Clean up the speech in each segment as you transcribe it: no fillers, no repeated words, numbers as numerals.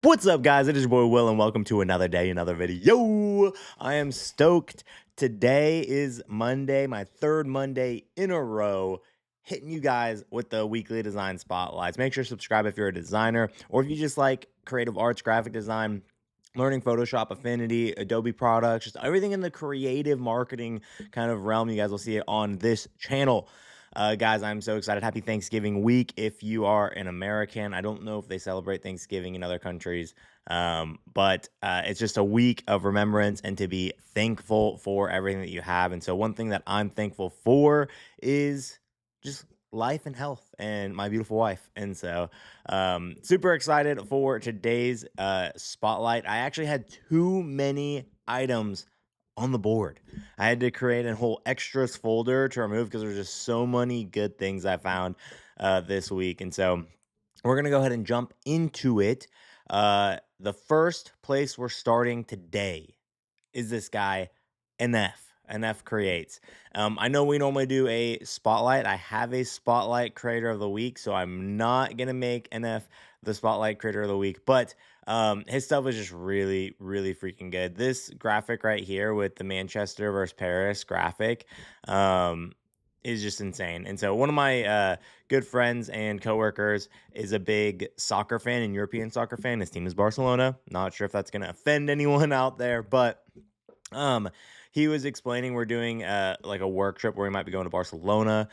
What's up, guys? It is your boy Will, and welcome to another day, another video. I am stoked. Today is Monday, my third Monday in a row, hitting you guys with the weekly design spotlights. Make sure to subscribe if you're a designer, or if you just like creative arts, graphic design, learning Photoshop, Affinity, Adobe products, just everything in the creative marketing kind of realm. You guys will see it on this channel. Guys, I'm so excited. Happy Thanksgiving week. If you are an American, I don't know if they celebrate Thanksgiving in other countries, but it's just a week of remembrance and to be thankful for everything that you have. And so, one thing that I'm thankful for is just life and health and my beautiful wife. And so, super excited for today's spotlight. I actually had too many items on the board. I had to create a whole extras folder to remove because there's just so many good things I found this week. And so we're going to go ahead and jump into it. The first place we're starting today is this guy, NF. NF Creates. I know we normally do a spotlight. I have a spotlight creator of the week, so I'm not gonna make NF the spotlight creator of the week. But his stuff is just really, really freaking good. This graphic right here with the Manchester versus Paris graphic is just insane. And so one of my good friends and coworkers is a big soccer fan and European soccer fan. His team is Barcelona. Not sure if that's gonna offend anyone out there, but um, he was explaining we're doing like a work trip where we might be going to Barcelona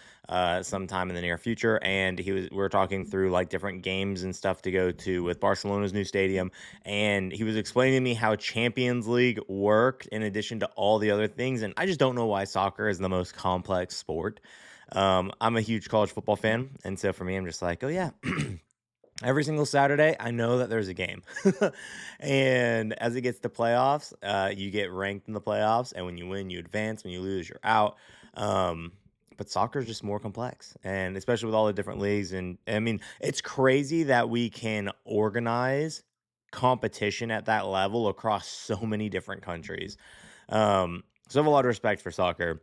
sometime in the near future, and we were talking through like different games and stuff to go to with Barcelona's new stadium, and he was explaining to me how Champions League worked in addition to all the other things, and I just don't know why soccer is the most complex sport. I'm a huge college football fan, and so for me, I'm just like, oh yeah. Every single Saturday, I know that there's a game. And as it gets to playoffs, you get ranked in the playoffs. And when you win, you advance. When you lose, you're out. But soccer is just more complex. And especially with all the different leagues. And I mean, it's crazy that we can organize competition at that level across so many different countries. So I have a lot of respect for soccer.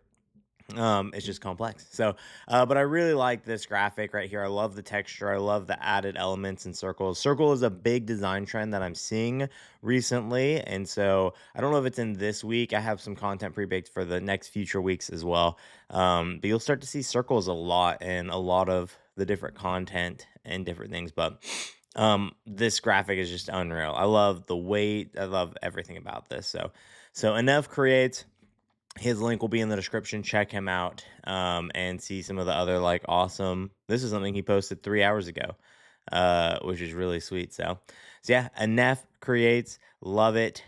It's just complex. So, but I really like this graphic right here. I love the texture. I love the added elements and circles. Circle is a big design trend that I'm seeing recently. And so I don't know if it's in this week. I have some content pre-baked for the next future weeks as well. But you'll start to see circles a lot and a lot of the different content and different things. But this graphic is just unreal. I love the weight. I love everything about this. So enough creates. His link will be in the description. Check him out and see some of the other like awesome. This is something he posted 3 hours ago, which is really sweet. So yeah, Anef creates, love it.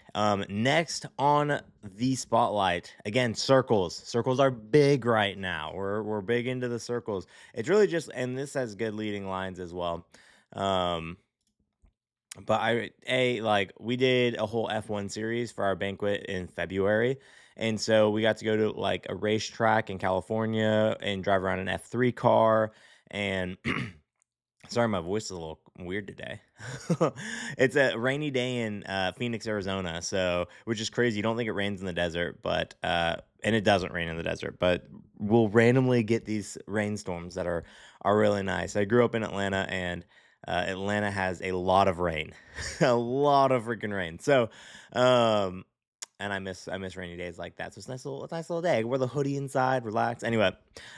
Next on the spotlight, again, circles. Circles are big right now. We're big into the circles. It's really just, and this has good leading lines as well. But like we did a whole F1 series for our banquet in February. And so we got to go to like a racetrack in California and drive around an F3 car. And sorry, my voice is a little weird today. It's a rainy day in Phoenix, Arizona. So, which is crazy. You don't think it rains in the desert, but and it doesn't rain in the desert, but we'll randomly get these rainstorms that are really nice. I grew up in Atlanta, and Atlanta has a lot of rain, a lot of freaking rain. So, and I miss rainy days like that. So it's nice little day. Wear the hoodie inside, relax. Anyway,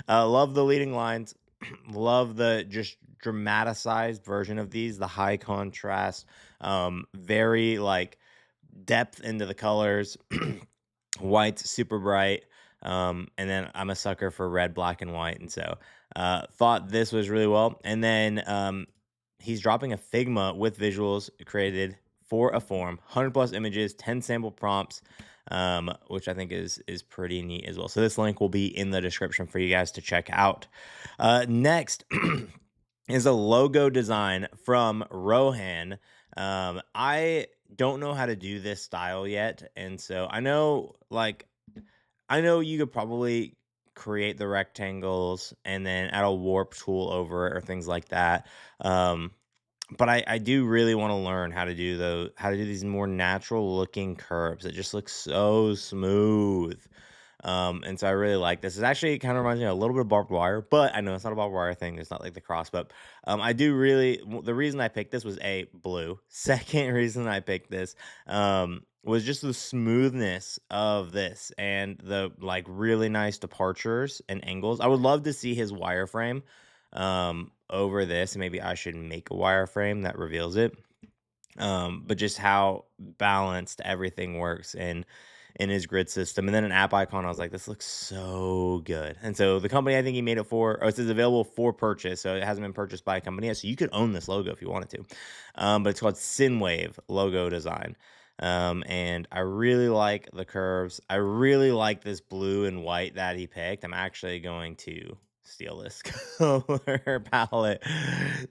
love the leading lines. Love the just dramatized version of these, the high contrast, very like depth into the colors. White's super bright. And then I'm a sucker for red, black, and white. And so thought this was really well. And then he's dropping a Figma with visuals created for a form, 100 plus images, 10 sample prompts, which I think is pretty neat as well. So this link will be in the description for you guys to check out. Next is a logo design from Rohan. I don't know how to do this style yet, and so I know you could probably create the rectangles and then add a warp tool over it or things like that. But I do really want to learn how to do these more natural looking curves. It just looks so smooth. And so I really like this. It actually kind of reminds me of a little bit of barbed wire, but I know it's not a barbed wire thing. It's not like the cross, but I do really. The reason I picked this was a blue. Second reason I picked this was just the smoothness of this and the like really nice departures and angles. I would love to see his wireframe over this. Maybe I should make a wireframe that reveals it. But just how balanced everything works in his grid system. And then an app icon, I was like, this looks so good. And so the company I think he made it for, or it says available for purchase. So it hasn't been purchased by a company yet. So you could own this logo if you wanted to. But it's called Synwave logo design. And I really like the curves. I really like this blue and white that he picked. I'm actually going to steal this color palette.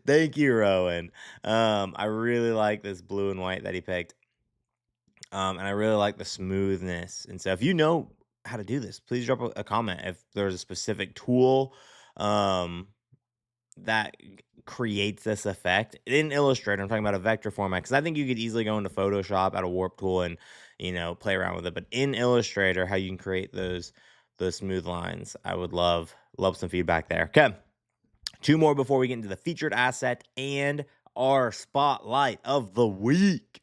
Thank you, Rowan. I really like this blue and white that he picked. And I really like the smoothness. And so if you know how to do this, please drop a comment if there's a specific tool um, that creates this effect in Illustrator. I'm talking about a vector format because I think you could easily go into Photoshop, add a warp tool, and play around with it. But in Illustrator, how you can create those smooth lines, I would love some feedback there. Okay, two more before we get into the featured asset and our spotlight of the week.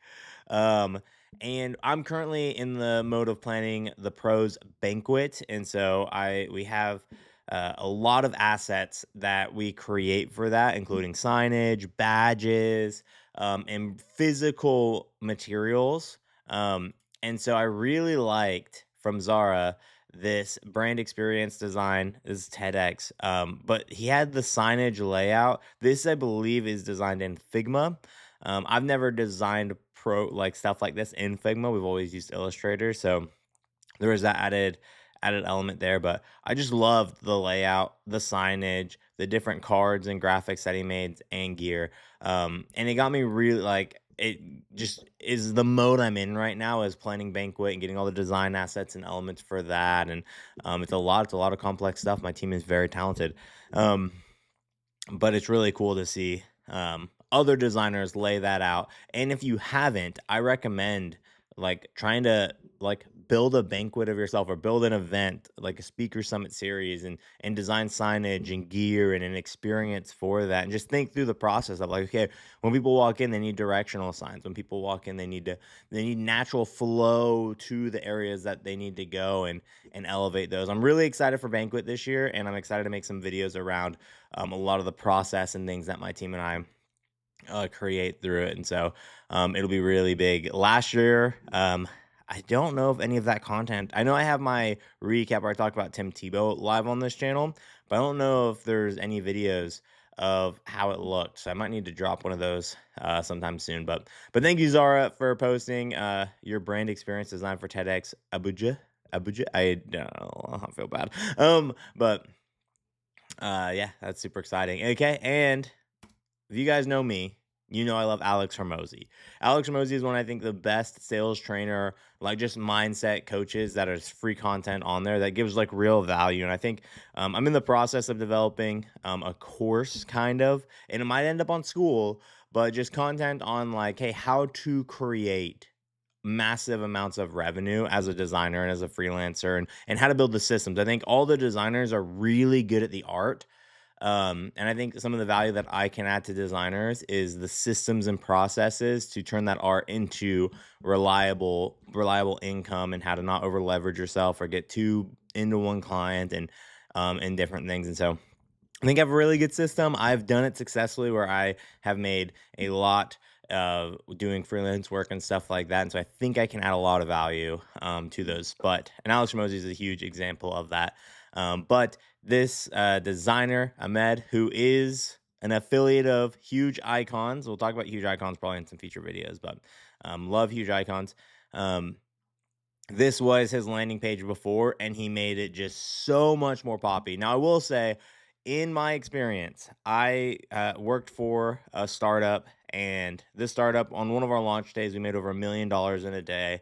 Um, and I'm currently in the mode of planning the pros banquet, and so we have a lot of assets that we create for that, including signage, badges, and physical materials. And so I really liked from Zara this brand experience design. This is TEDx, but he had the signage layout. This, I believe, is designed in Figma. I've never designed like stuff like this in Figma. We've always used Illustrator, so there is that added element there. But I just loved the layout, the signage, the different cards and graphics that he made and gear. And it got me really like it just is the mode I'm in right now is planning banquet and getting all the design assets and elements for that. And it's a lot of complex stuff. My team is very talented. Um, but it's really cool to see other designers lay that out. And if you haven't, I recommend like trying to like build a banquet of yourself or build an event like a speaker summit series and design signage and gear and an experience for that, and just think through the process of like, okay, when people walk in they need directional signs, when people walk in they need natural flow to the areas that they need to go and elevate those. I'm really excited for banquet this year, and I'm excited to make some videos around a lot of the process and things that my team and I create through it. And so it'll be really big. Last year, I don't know if any of that content, I know I have my recap where I talked about Tim Tebow live on this channel, but I don't know if there's any videos of how it looked. So I might need to drop one of those sometime soon. But thank you, Zara, for posting your brand experience design for TEDx Abuja. Abuja. I don't know, I feel bad. But yeah, that's super exciting. Okay, and if you guys know me, you know I love Alex Hormozy. Alex Hormozy is one I think the best sales trainer, like just mindset coaches that is free content on there that gives like real value. And I think I'm in the process of developing a course kind of, and it might end up on school, but just content on like, hey, how to create massive amounts of revenue as a designer and as a freelancer, and how to build the systems. I think all the designers are really good at the art. And I think some of the value that I can add to designers is the systems and processes to turn that art into reliable income, and how to not over leverage yourself or get too into one client and different things. And so I think I have a really good system. I've done it successfully where I have made a lot doing freelance work and stuff like that. And so I think I can add a lot of value to those. And Alex Ramosi is a huge example of that. But this designer, Ahmed, who is an affiliate of Huge Icons, we'll talk about Huge Icons probably in some future videos, but love Huge Icons. This was his landing page before, and he made it just so much more poppy. Now, I will say, in my experience, I worked for a startup, and this startup, on one of our launch days, we made over $1 million in a day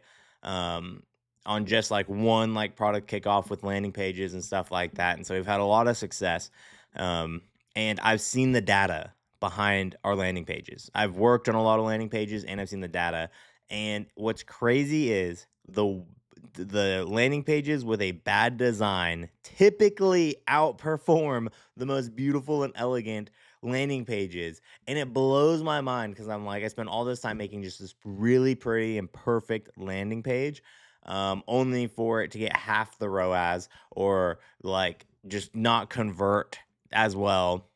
on just like one like product kickoff with landing pages and stuff like that. And so we've had a lot of success, and I've seen the data behind our landing pages. I've worked on a lot of landing pages, and I've seen the data. And what's crazy is the the landing pages with a bad design typically outperform the most beautiful and elegant landing pages. And it blows my mind because I'm like, I spent all this time making just this really pretty and perfect landing page, only for it to get half the ROAS or like just not convert as well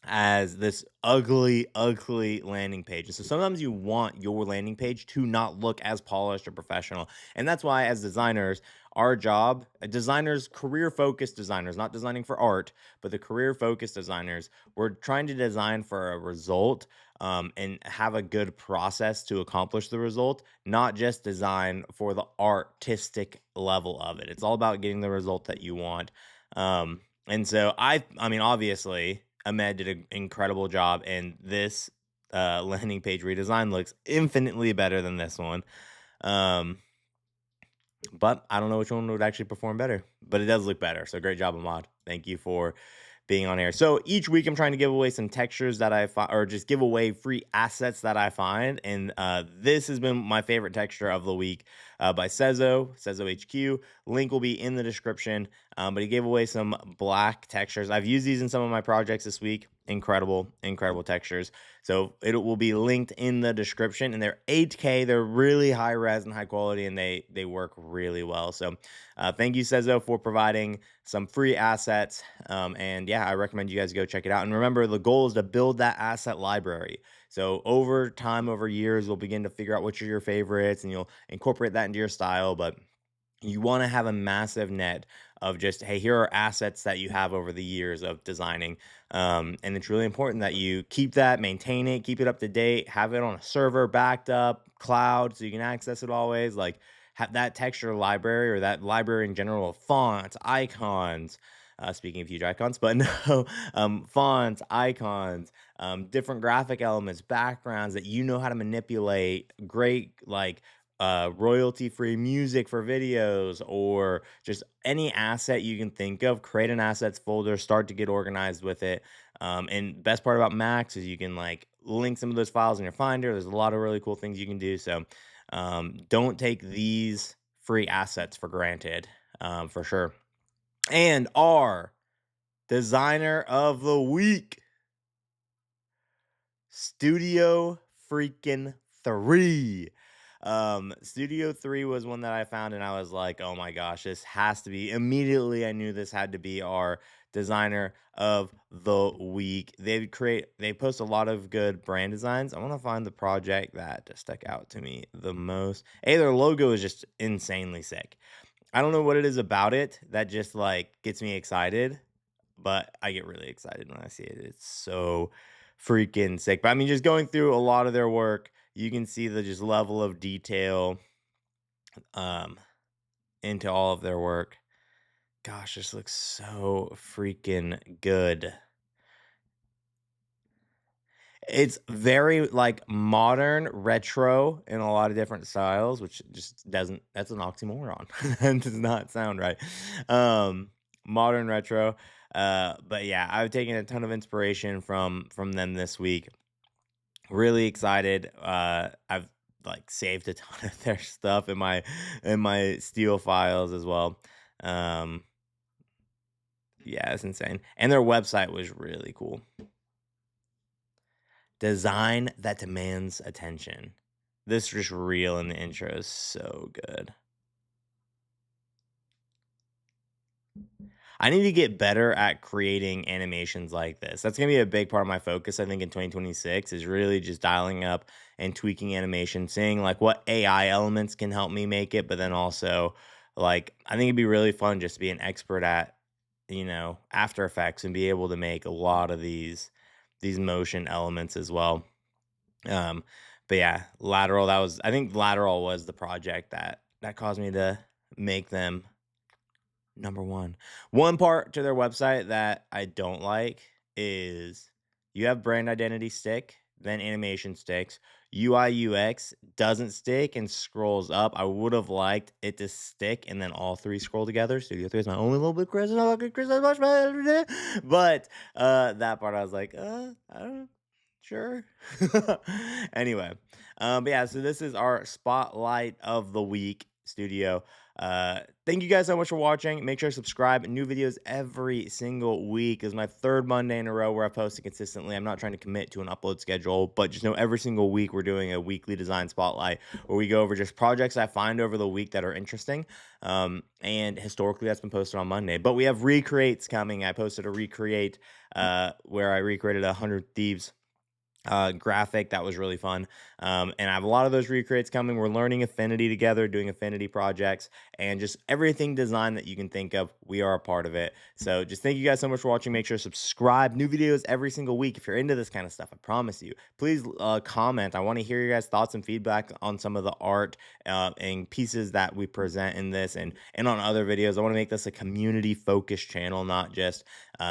as this ugly, ugly landing page. And so sometimes you want your landing page to not look as polished or professional. And that's why, as designers, our job, designers, career focused designers, not designing for art, but the career focused designers, we're trying to design for a result, and have a good process to accomplish the result, not just design for the artistic level of it. It's all about getting the result that you want. And so I mean, obviously, Ahmed did an incredible job, and this landing page redesign looks infinitely better than this one. Um, but I don't know which one would actually perform better, but it does look better. So great job, Ahmad. Thank you for being on air. So each week I'm trying to give away some textures that I find, or just give away free assets that I find. And this has been my favorite texture of the week, by Seso HQ. Link will be in the description. But he gave away some black textures. I've used these in some of my projects this week. Incredible, incredible textures. So it will be linked in the description, and they're 8K. They're really high res and high quality, and they work really well. So thank you, Seso, for providing some free assets. And yeah, I recommend you guys go check it out. And remember, the goal is to build that asset library. So over time, over years, we'll begin to figure out which are your favorites, and you'll incorporate that into your style. But you want to have a massive net of just, hey, here are assets that you have over the years of designing. And it's really important that you keep that, maintain it, keep it up to date, have it on a server backed up, cloud, so you can access it always. Like, have that texture library, or that library in general of fonts, icons. Speaking of huge icons, but no, fonts, icons, different graphic elements, backgrounds that you know how to manipulate. Great, like, royalty free music for videos, or just any asset you can think of. Create an assets folder, start to get organized with it. And best part about Max is you can like link some of those files in your Finder. There's a lot of really cool things you can do. So don't take these free assets for granted, for sure. And our designer of the week, Studio freaking 3. Studio 3 was one that I found, and I was like, oh my gosh, this has to be. Immediately I knew this had to be our designer of the week. They post a lot of good brand designs. I want to find the project that stuck out to me the most. Hey, their logo is just insanely sick. I don't know what it is about it that just like gets me excited, but I get really excited when I see it. It's so freaking sick. But I mean, just going through a lot of their work, you can see the just level of detail um into all of their work. Gosh, this looks so freaking good. It's very like modern retro in a lot of different styles, which just doesn't, that's an oxymoron. That does not sound right. Modern retro. But yeah, I've taken a ton of inspiration from them this week. Really excited. I've like saved a ton of their stuff in my Steel files as well. Um, yeah, it's insane. And their website was really cool. Design that demands attention. This just reel in the intro is so good. I need to get better at creating animations like this. That's gonna be a big part of my focus, I think, in 2026, is really just dialing up and tweaking animation, seeing like what AI elements can help me make it, but then also like I think it'd be really fun just to be an expert at, After Effects, and be able to make a lot of these motion elements as well. Um, but yeah, Lateral, that was, I think Lateral was the project that caused me to make them number one. One part to their website that I don't like is you have brand identity stick, then animation sticks. UI UX doesn't stick and scrolls up. I would have liked it to stick and then all three scroll together. Studio 3 is my only little bit much better. But that part I was like, I don't know. Sure. Anyway, but yeah, so this is our spotlight of the week, Studio. Thank you guys so much for watching. Make sure to subscribe. New videos every single week. Is my third Monday in a row where I post it consistently. I'm not trying to commit to an upload schedule, but just know every single week we're doing a weekly design spotlight where we go over just projects I find over the week that are interesting. And historically, that's been posted on Monday. But we have recreates coming. I posted a recreate where I recreated 100 Thieves graphic that was really fun. And I have a lot of those recreates coming. We're learning Affinity together, doing Affinity projects, and just everything design that you can think of. We are a part of it. So just thank you guys so much for watching. Make sure to subscribe. New videos every single week. If you're into this kind of stuff, I promise you. Please comment. I want to hear your guys' thoughts and feedback on some of the art and pieces that we present in this and on other videos. I want to make this a community focused channel, not just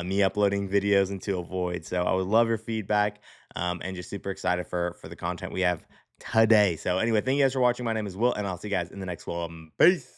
me uploading videos into a void. So I would love your feedback. And just super excited for the content we have today. So anyway, thank you guys for watching. My name is Will, and I'll see you guys in the next one. Peace.